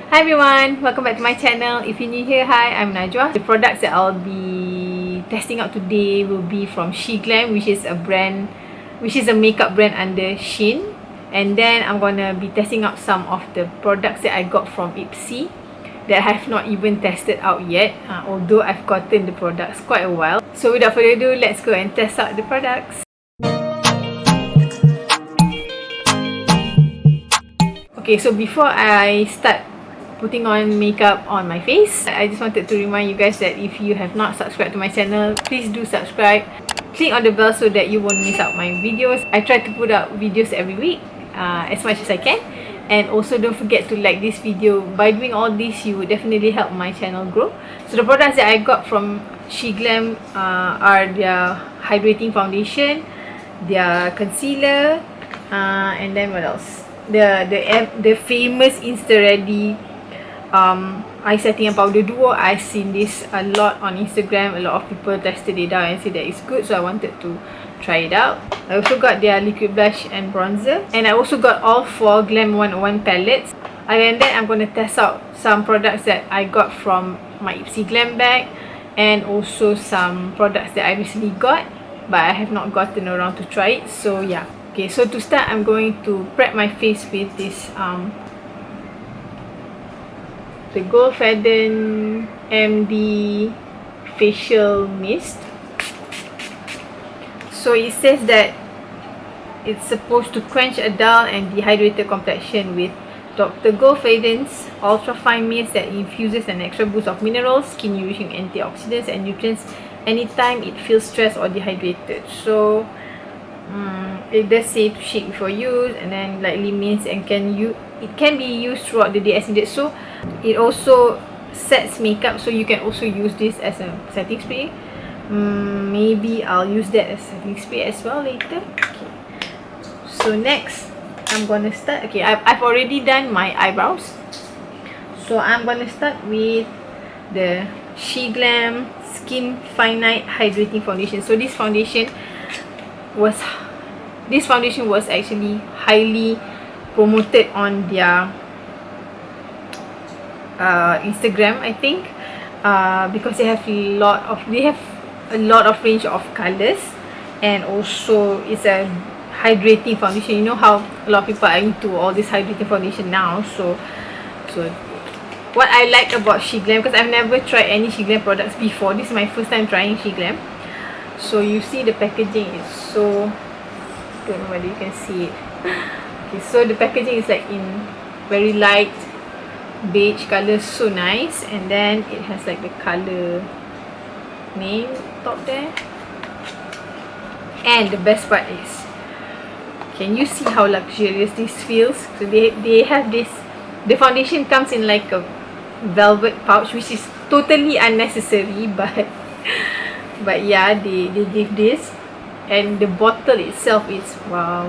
Hi everyone, welcome back to my channel. If you're new here, hi, I'm Najwa. The products that I'll be testing out today will be from SHEGLAM, which is a makeup brand under Shein. And then I'm gonna be testing out some of the products that I got from Ipsy that I have not even tested out yet, although I've gotten the products quite a while. So without further ado, let's go and test out the products. Okay, so before I start putting on makeup on my face, I just wanted to remind you guys that if you have not subscribed to my channel, please do subscribe. Click on the bell so that you won't miss out my videos. I try to put out videos every week as much as I can. And also don't forget to like this video. By doing all this, you would definitely help my channel grow. So the products that I got from SHEGLAM are their hydrating foundation, their concealer, and then what else? The famous Insta Ready eye setting and powder duo. I've seen this a lot on Instagram. A lot of people tested it out and said that it's good, so I wanted to try it out. I also got their liquid blush and bronzer, and I also got all 4 Glam 101 palettes. Other than that, I'm going to test out some products that I got from my Ipsy Glam bag, and also some products that I recently got but I have not gotten around to try it. So yeah. Okay, so to start, I'm going to prep my face with this the Gold Feather MD facial mist. So it says that it's supposed to quench a dull and dehydrated complexion with Dr. Gold Feather's ultra fine mist that infuses an extra boost of minerals, skin nourishing antioxidants and nutrients anytime it feels stressed or dehydrated. So it does say to shake before use, and then lightly mince, and it can be used throughout the day as needed. So it also sets makeup, so you can also use this as a setting spray. Maybe I'll use that as setting spray as well later. Okay. So next, I'm gonna start. Okay, I've already done my eyebrows, so I'm gonna start with the SHEGLAM Skin Finite Hydrating Foundation. So this foundation was actually highly promoted on their Instagram, I think, because they have a lot of range of colors, and also it's a hydrating foundation. You know how a lot of people are into all this hydrating foundation now. So what I like about SHEGLAM, because I've never tried any SHEGLAM products before, this is my first time trying SHEGLAM. So you see the packaging is so, I don't know whether you can see it. Okay, so the packaging is like in very light beige color, so nice. And then it has like the color name top there. And the best part is, can you see how luxurious this feels? So they have this, the foundation comes in like a velvet pouch, which is totally unnecessary, but yeah, they give this. And the bottle itself is, wow,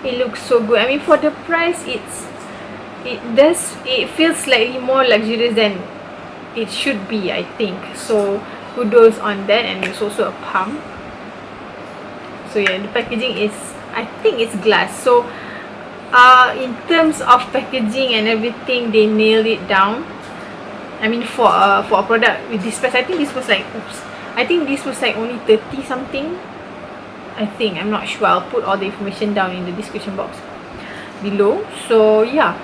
it looks so good. I mean, for the price, it feels slightly more luxurious than it should be, I think. So kudos on that. And it's also a pump. So yeah, the packaging is, I think it's glass. So in terms of packaging and everything, they nailed it down. I mean, for a product with this price, I think this was like, I think this was like only 30 something. I think, I'm not sure. I'll put all the information down in the description box below. So yeah,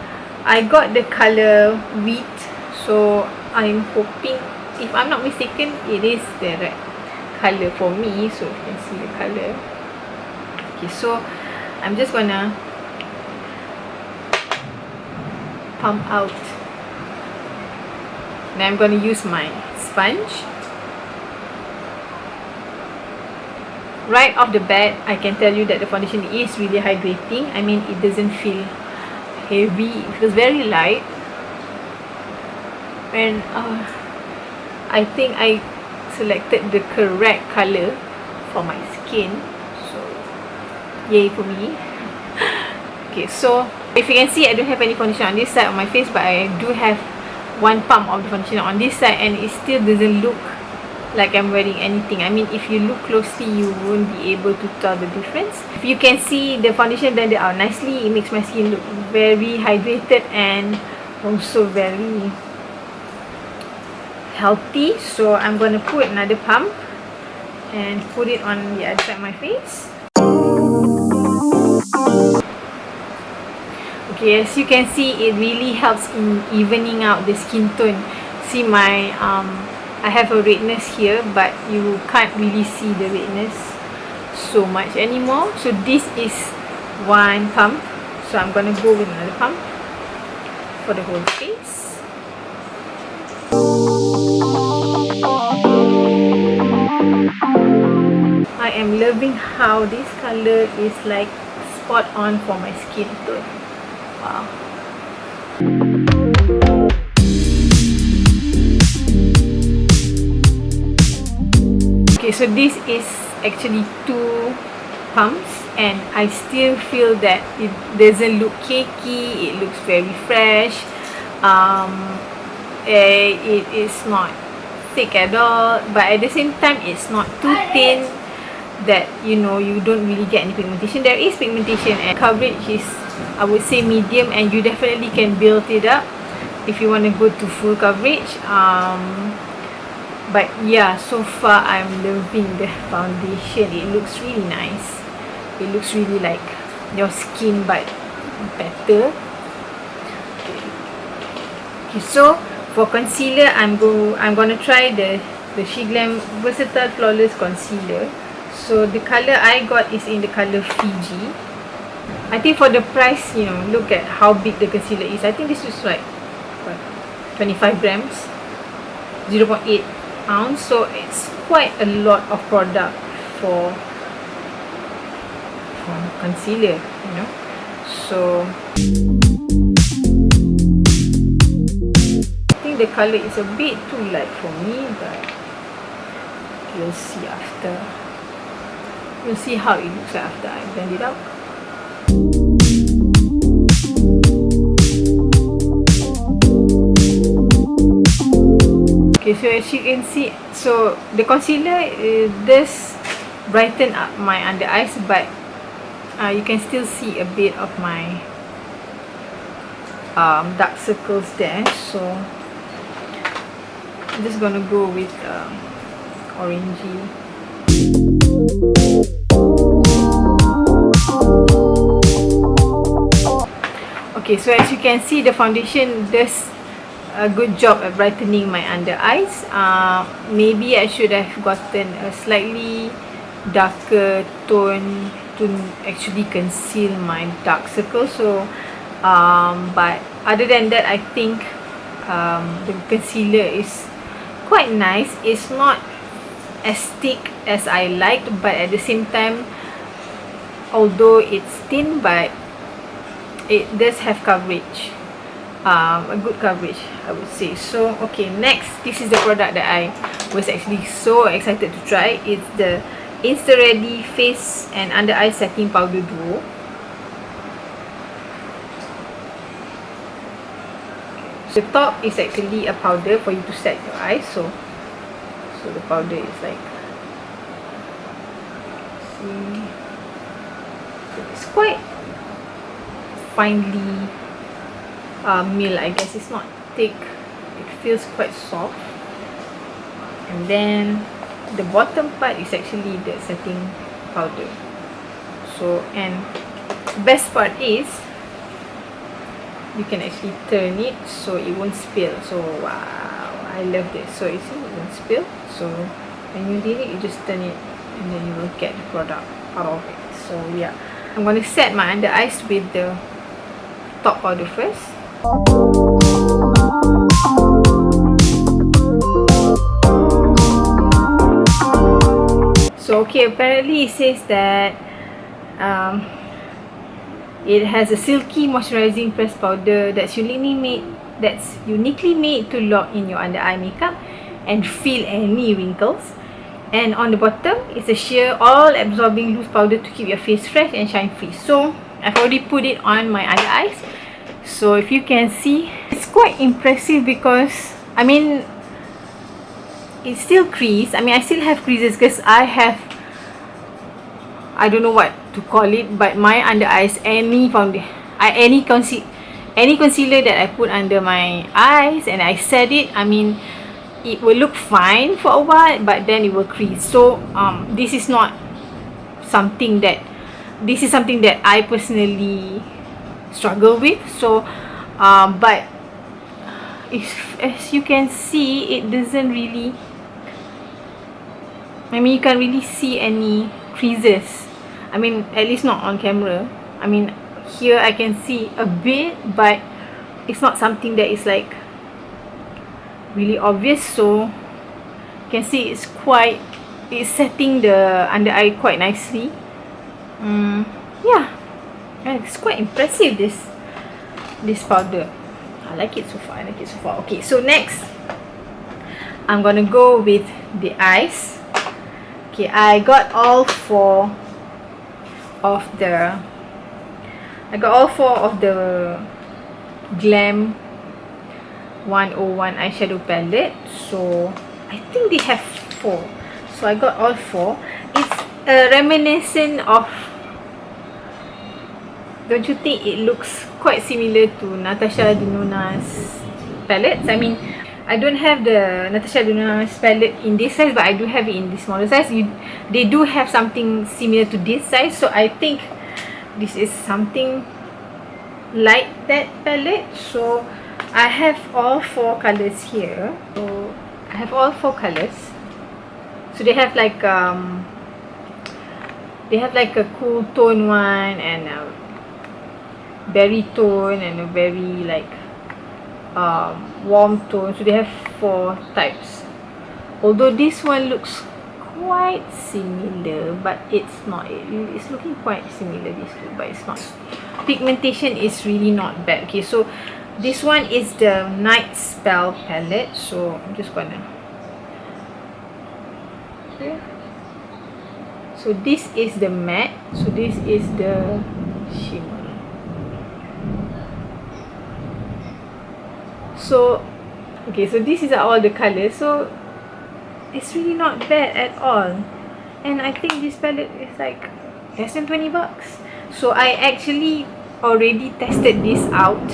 I got the color wheat. So I'm hoping, if I'm not mistaken, it is the right color for me. So you can see the color. Okay, so I'm just gonna pump out. Now I'm gonna use my sponge. Right off the bat, I can tell you that the foundation is really hydrating. I mean, it doesn't feel heavy. It feels very light. And I think I selected the correct color for my skin. So, yay for me. Okay, so if you can see, I don't have any foundation on this side of my face, but I do have one pump of the foundation on this side, and it still doesn't look like I'm wearing anything. I mean, if you look closely, you won't be able to tell the difference. If you can see, the foundation blended out nicely. It makes my skin look very hydrated and also very healthy. So I'm going to put another pump and put it on the other side of my face. Okay, as you can see, it really helps in evening out the skin tone. See my I have a redness here, but you can't really see the redness so much anymore. So this is one pump, so I'm gonna go with another pump for the whole face. I am loving how this color is like spot on for my skin tone. Wow. Okay, so this is actually 2 pumps, and I still feel that it doesn't look cakey. It looks very fresh. It is not thick at all, but at the same time it's not too thin that you don't really get any pigmentation. There is pigmentation, and coverage is, I would say, medium, and you definitely can build it up if you want to go to full coverage. But yeah, so far I'm loving the foundation. It looks really nice. It looks really like your skin, but better. Okay, so for concealer, I'm gonna try the SHEGLAM Versatile Flawless Concealer. So the color I got is in the color Fiji. I think for the price, look at how big the concealer is. I think this is like what, 25 grams, 0.8 ounce. So it's quite a lot of product for concealer, So I think the color is a bit too light for me, but you'll see after. You'll see how it looks like after I blend it out. Okay, so as you can see, so the concealer does brighten up my under eyes, but you can still see a bit of my dark circles there. So I'm just gonna go with orangey. Okay, so as you can see, the foundation does a good job at brightening my under eyes. Maybe I should have gotten a slightly darker tone to actually conceal my dark circles. So but other than that, I think the concealer is quite nice. It's not as thick as I liked, but at the same time, although it's thin, but it does have coverage, a good coverage, I would say. So okay, next, this is the product that I was actually so excited to try. It's the Insta Ready Face and Under Eye Setting Powder Duo. The top is actually a powder for you to set your eyes. So the powder is like, see, so it's quite finely milled, I guess. It's not thick, it feels quite soft. And then the bottom part is actually the setting powder. So, and the best part is you can actually turn it so it won't spill. So wow, I love this. So you see, it won't spill. So when you did it, you just turn it and then you will get the product out of it. So yeah, I'm going to set my under eyes with the top powder first. So okay, apparently it says that it has a silky moisturizing pressed powder that's uniquely made to lock in your under eye makeup and fill any wrinkles. And on the bottom, it's a sheer all absorbing loose powder to keep your face fresh and shine free. So I've already put it on my under eyes. So if you can see, it's quite impressive because I mean, it's still creased. I mean, I still have creases because I don't know what to call it, but my under eyes, any any concealer that I put under my eyes and I set it, I mean, it will look fine for a while, but then it will crease. So this is something that I personally struggle with. So but if, as you can see, it doesn't really, I mean, you can't really see any creases. I mean, at least not on camera. I mean, here I can see a bit, but it's not something that is like really obvious. So you can see it's setting the under eye quite nicely. Yeah, it's quite impressive, this powder. I like it so far. Okay, so next I'm gonna go with the eyes. Okay, I got all four of the Glam 101 eyeshadow palette. So I think they have 4, so I got all 4. It's reminiscent of, don't you think it looks quite similar to Natasha Denona's palettes? I mean, I don't have the Natasha Denona's palette in this size, but I do have it in this smaller size. They do have something similar to this size, so I think this is something like that palette. So I have all 4 colors here. So I have all 4 colors. So they have like a cool tone one, and a berry tone, and a very like warm tone. So they have 4 types. Although this one looks quite similar, but it's not. It's looking quite similar, these two, but it's not. Pigmentation is really not bad. Okay, so this one is the Night Spell palette. So I'm just gonna, so this is the matte, so this is the shimmer. So okay, so this is all the colors. So it's really not bad at all, and I think this palette is like less than 20 bucks. So I actually already tested this out.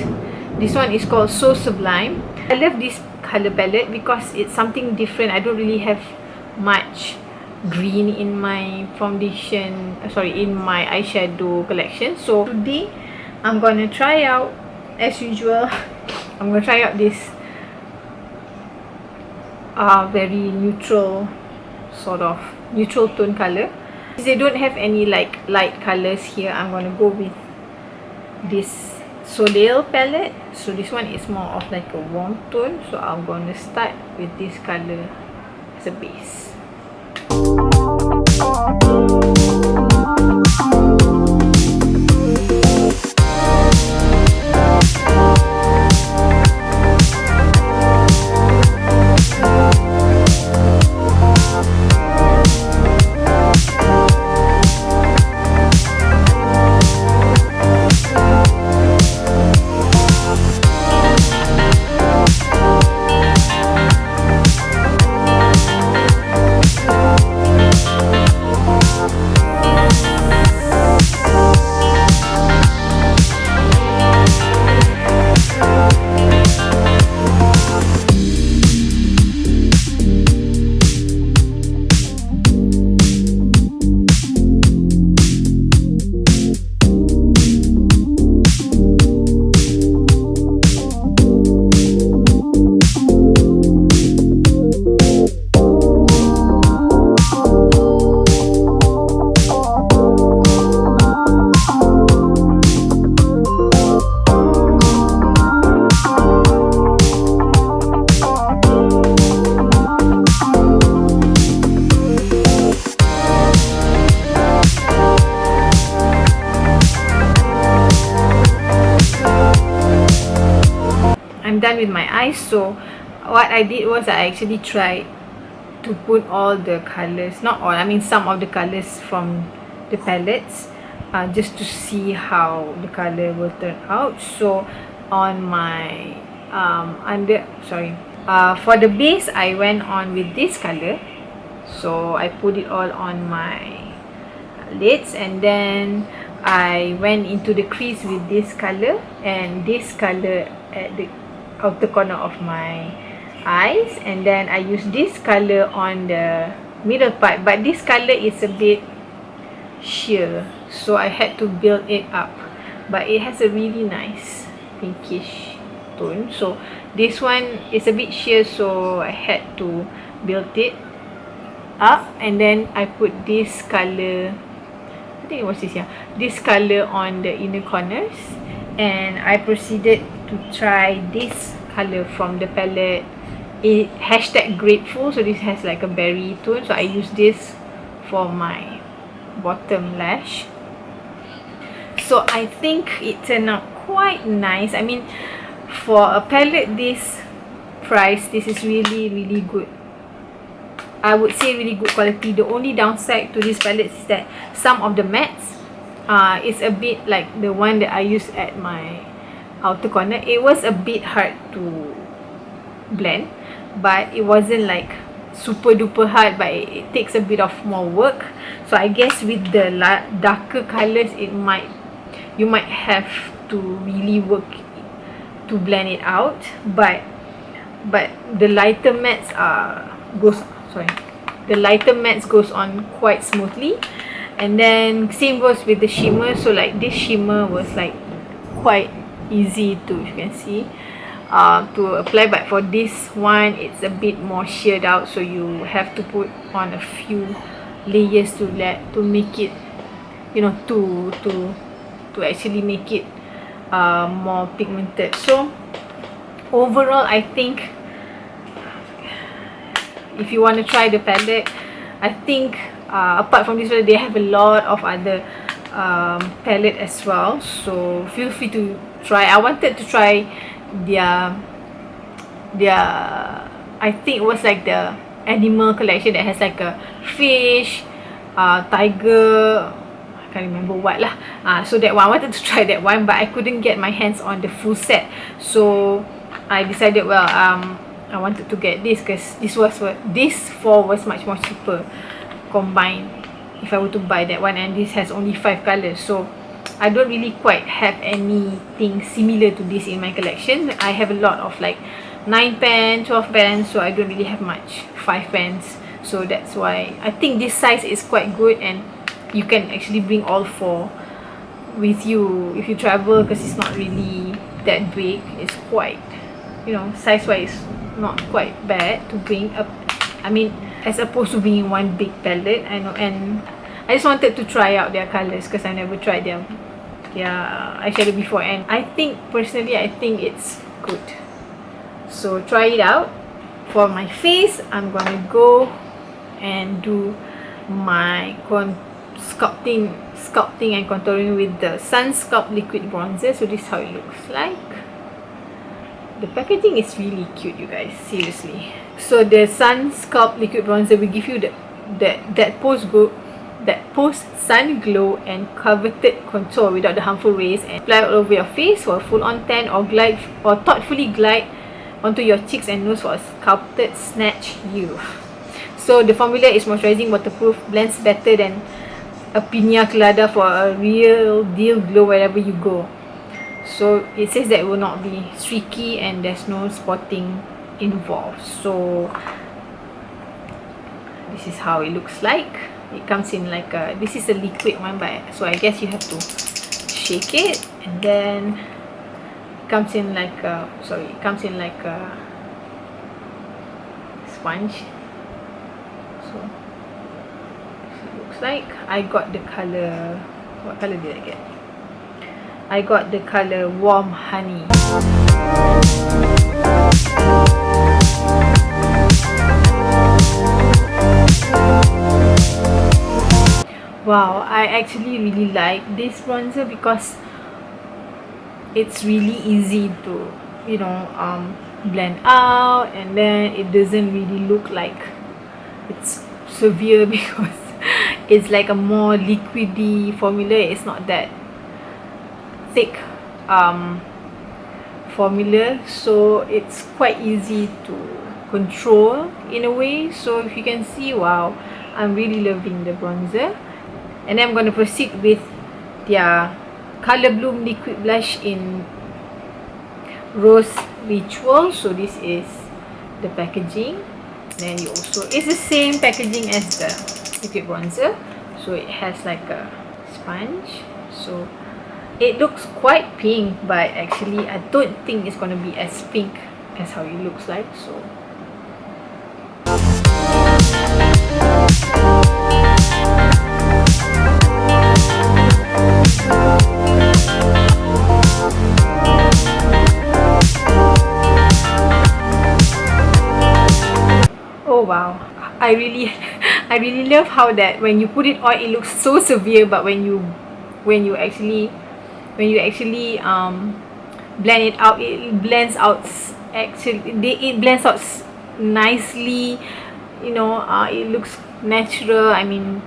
This one is called So Sublime. I love this color palette because it's something different. I don't really have much green in my foundation, in my eyeshadow collection. So today I'm gonna try out, as usual, I'm gonna try out this very neutral, sort of neutral tone color. Since they don't have any like light colors here, I'm gonna go with this Soleil palette. So this one is more of like a warm tone, so I'm gonna start with this color as a base. I'm done with my eyes. So what I did was I actually tried to put all the colors, not all, I mean some of the colors from the palettes, just to see how the color will turn out. So on my for the base, I went on with this color. So I put it all on my lids, and then I went into the crease with this color and this color at the outer corner of my eyes, and then I use this color on the middle part, but this color is a bit sheer, so I had to build it up, but it has a really nice pinkish tone. So this one is a bit sheer, so I had to build it up, and then I put this color, I think it was this, yeah, this color on the inner corners, and I proceeded to try this color from the palette. It #grateful, so this has like a berry tone, so I use this for my bottom lash. So I think it turned out quite nice. I mean, for a palette this price, this is really good. I would say really good quality. The only downside to this palette is that some of the mattes is a bit like the one that I used at my outer corner. It was a bit hard to blend, but it wasn't like super duper hard, but it takes a bit of more work. So I guess with the darker colors, you might have to really work to blend it out, but the lighter mattes goes on quite smoothly. And then same goes with the shimmer. So like this shimmer was like quite easy to, you can see, to apply, but for this one it's a bit more sheared out, so you have to put on a few layers to make it, you know, to actually make it more pigmented. So overall, I think if you want to try the palette, I think apart from this one, they have a lot of other palette as well, so feel free to try. I wanted to try their I think it was like the animal collection that has like a fish, tiger, I can't remember what lah. So that one, I wanted to try that one, but I couldn't get my hands on the full set, so I decided, well, I wanted to get this because this four was much more cheaper combined if I were to buy that one, and this has only 5 colors. So I don't really quite have anything similar to this in my collection. I have a lot of like 9 pens, 12 pens, so I don't really have much 5 pens. So that's why I think this size is quite good, and you can actually bring all 4 with you if you travel, because it's not really that big. It's quite, you know, size wise not quite bad to bring up, I mean, as opposed to being one big palette. I know, and I just wanted to try out their colors because I never tried their eyeshadow before, and I think personally, I think it's good. So try it out. For my face, I'm gonna go and do my sculpting and contouring with the Sun Sculpt liquid bronzer. So this is how it looks like. The packaging is really cute, you guys, seriously. So the Sun Sculpt liquid bronzer will give you that post sun glow and coveted contour without the harmful rays, and apply all over your face for a full-on tan, or thoughtfully glide onto your cheeks and nose for a sculpted snatch you. So the formula is moisturizing, waterproof, blends better than a pina colada for a real deal glow wherever you go. So it says that it will not be streaky and there's no spotting involved. So this is how it looks like. It comes in like a, this is a liquid one, but so I guess you have to shake it, and then it comes in like a, it comes in like a sponge. So it looks like. I got the color, what color did I get? I got the color Warm Honey. Wow, I actually really like this bronzer because it's really easy to, you know, blend out, and then it doesn't really look like it's severe because it's like a more liquidy formula. It's not that thick formula, so it's quite easy to control in a way. So if you can see, wow, I'm really loving the bronzer. And then I'm going to proceed with their Color Bloom liquid blush in Rose Ritual. So this is the packaging. Then you also, it's the same packaging as the liquid bronzer, so it has like a sponge. So it looks quite pink, but actually I don't think it's gonna be as pink as how it looks like. So oh wow, I really I really love how that when you put it on, it looks so severe, but when you actually blend it out, it blends out it blends out nicely, you know. It looks natural. I mean,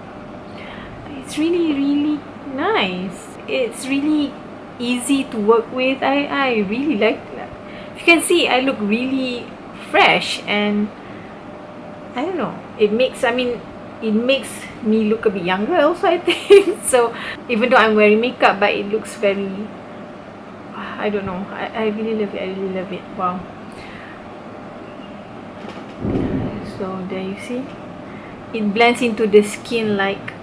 it's really nice. It's really easy to work with. I really like that. You can see I look really fresh, and I don't know, it makes me look a bit younger also, I think. So even though I'm wearing makeup, but it looks very, I don't know, I really love it. I really love it. Wow. So there you see, it blends into the skin like,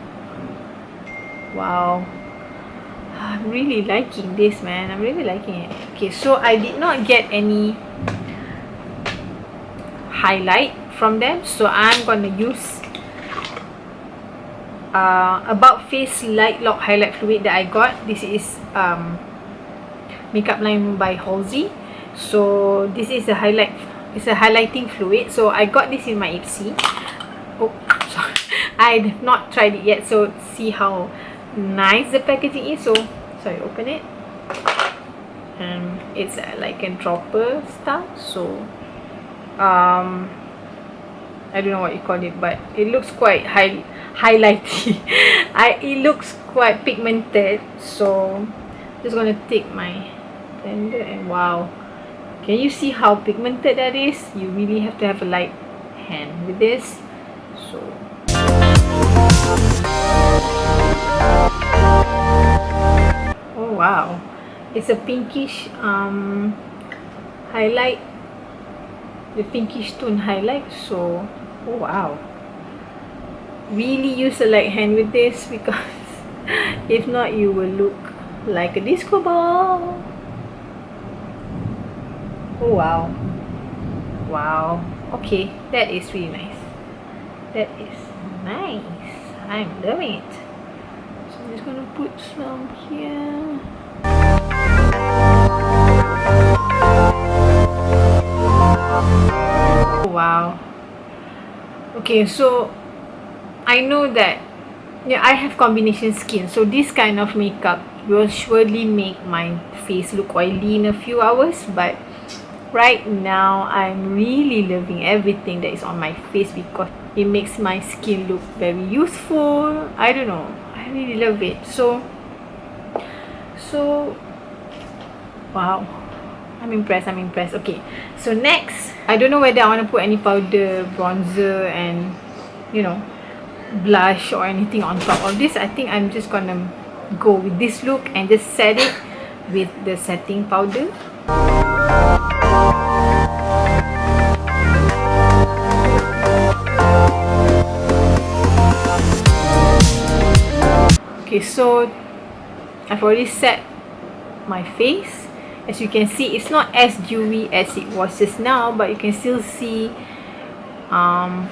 wow. I'm really liking this, man. I'm really liking it. Okay, so I did not get any highlight from them, so I'm gonna use About Face Light Lock Highlight Fluid that I got. This is makeup line by Halsey. So this is a highlighting fluid. So I got this in my Ipsy. Oh, sorry, I've not tried it yet, so see how nice the packaging is. So open it, and it's like a dropper style. So I don't know what you call it, but it looks quite highlighty. It looks quite pigmented. So just gonna take my blender, and wow, can you see how pigmented that is? You really have to have a light hand with this. So oh wow, it's a pinkish highlight, the pinkish tone highlight. So oh wow, really use a light hand with this, because if not you will look like a disco ball. Oh wow, wow. Okay, that is really nice. That is nice. I'm loving it. So I'm just gonna put some here. Oh, wow. Okay, so I know that, yeah, I have combination skin, so this kind of makeup will surely make my face look oily in a few hours. But right now I'm really loving everything that is on my face, because it makes my skin look very youthful. I don't know, I really love it. So wow, I'm impressed. Okay, so next, I don't know whether I want to put any powder, bronzer, and you know, blush or anything on top of this. I think I'm just gonna go with this look and just set it with the setting powder. Okay, so I've already set my face. As you can see, it's not as dewy as it was just now, but you can still see how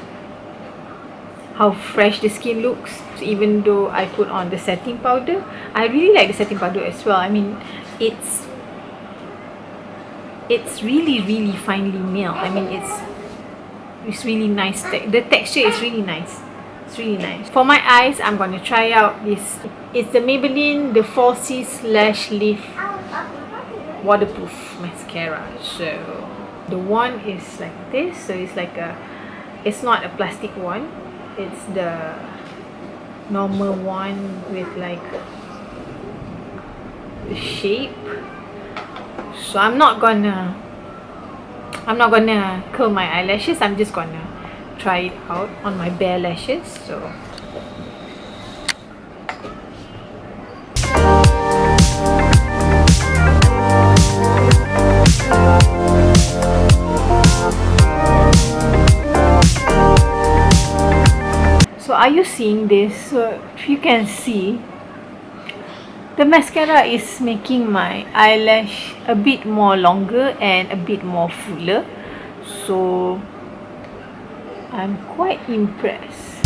fresh the skin looks, even though I put on the setting powder. I really like the setting powder as well. I mean, it's really finely milled. I mean, it's really nice. The texture is really nice. It's really nice. For my eyes, I'm gonna try out this. It's the Maybelline the Falsies Lash Lift Waterproof Mascara. So the one is like this. So it's like it's not a plastic one. It's the normal one with like the shape. So I'm not gonna curl my eyelashes. I'm just gonna try it out on my bare lashes. So are you seeing this? So if you can see, the mascara is making my eyelash a bit more longer and a bit more fuller. So I'm quite impressed.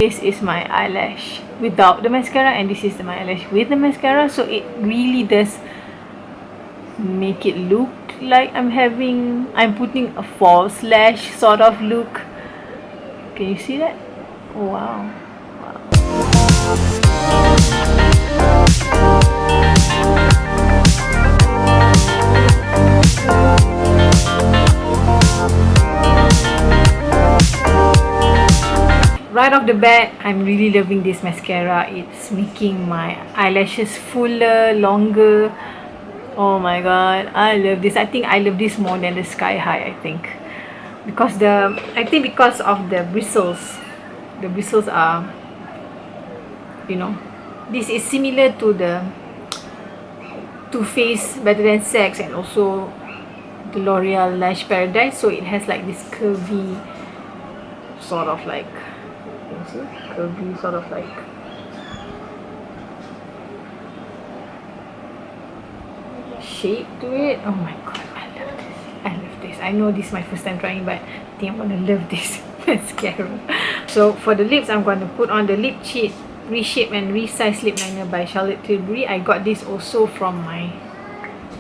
This is my eyelash without the mascara, and this is my eyelash with the mascara. So it really does make it look like I'm putting a false lash sort of look. Can you see that? Wow. Right off the bat, I'm really loving this mascara. It's making my eyelashes fuller, longer. Oh my god, I love this. I think I love this more than the Sky High, I think. Because of the bristles. The bristles are, you know, this is similar to the Too Faced Better Than Sex and also the L'Oreal Lash Paradise. So it has like this curvy sort of like, you see, curvy sort of like shape to it. Oh my god, I love this. I love this. I know this is my first time trying, but I think I'm gonna love this mascara. So for the lips, I'm gonna put on the Lip Cheat Reshape and Resize Lip Liner by Charlotte Tilbury. I got this also from my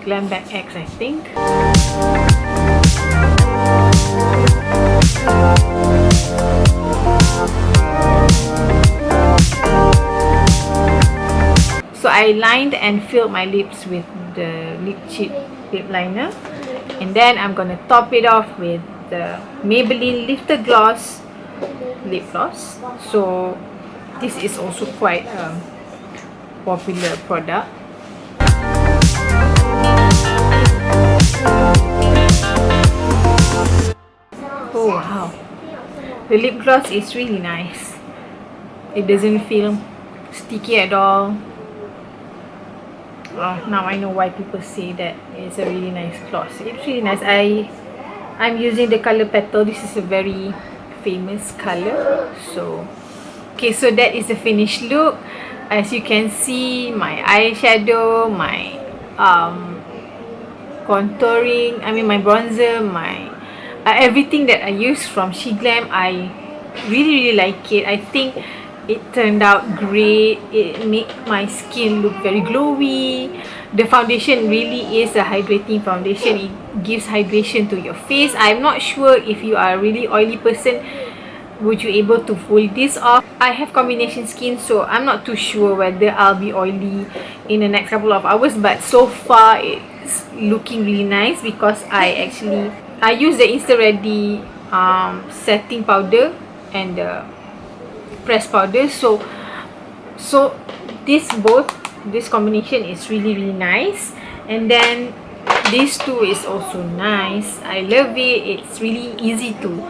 Glam Bag X, I think. So I lined and filled my lips with the Lip Cheat lip liner, and then I'm gonna top it off with the Maybelline Lifter Gloss lip gloss. So this is also quite a popular product. Oh wow, the lip gloss is really nice. It doesn't feel sticky at all. Now I know why people say that it's a really nice gloss. It's really nice. I'm using the color Petal. This is a very famous color. So okay, so that is the finished look. As you can see, my eyeshadow, my contouring, my bronzer, my everything that I use from SHEGLAM, I really like it. I think it turned out great. It made my skin look very glowy. The foundation really is a hydrating foundation. It gives hydration to your face. I'm not sure if you are a really oily person, would you able to pull this off. I have combination skin, so I'm not too sure whether I'll be oily in the next couple of hours, but so far it's looking really nice because I use the Insta Ready setting powder and the press powder. So this combination is really nice, and then this two is also nice. I love it. It's really easy to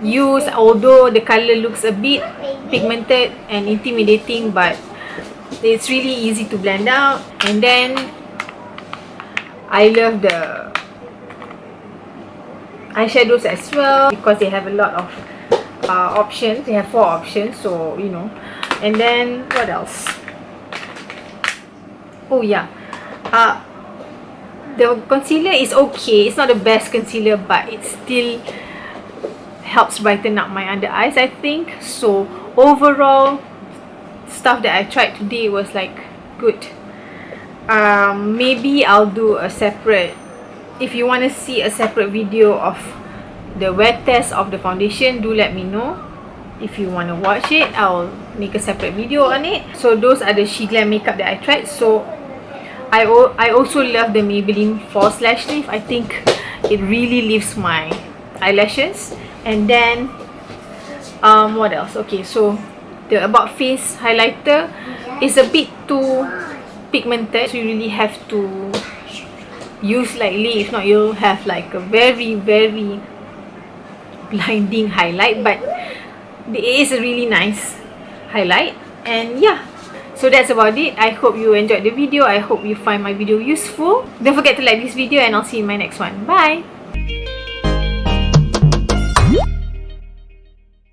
use, although the color looks a bit pigmented and intimidating, but it's really easy to blend out. And then I love the eyeshadows as well because they have a lot of options. They have 4 options, so you know. And then what else? Oh yeah, the concealer is okay. It's not the best concealer, but it still helps brighten up my under eyes, I think. So overall, stuff that I tried today was like good. Maybe I'll do a separate, if you want to see a separate video of the wear test of the foundation, do let me know. If you want to watch it, I'll make a separate video on it. So those are the SHEGLAM makeup that I tried. So I also love the Maybelline False Lash Lift. I think it really lifts my eyelashes. And then what else? Okay, so the About Face highlighter is a bit too pigmented, so you really have to use lightly. If not, you'll have like a very blinding highlight, but it is a really nice highlight. And yeah, so that's about it. I hope you enjoyed the video. I hope you find my video useful. Don't forget to like this video, and I'll see you in my next one. Bye.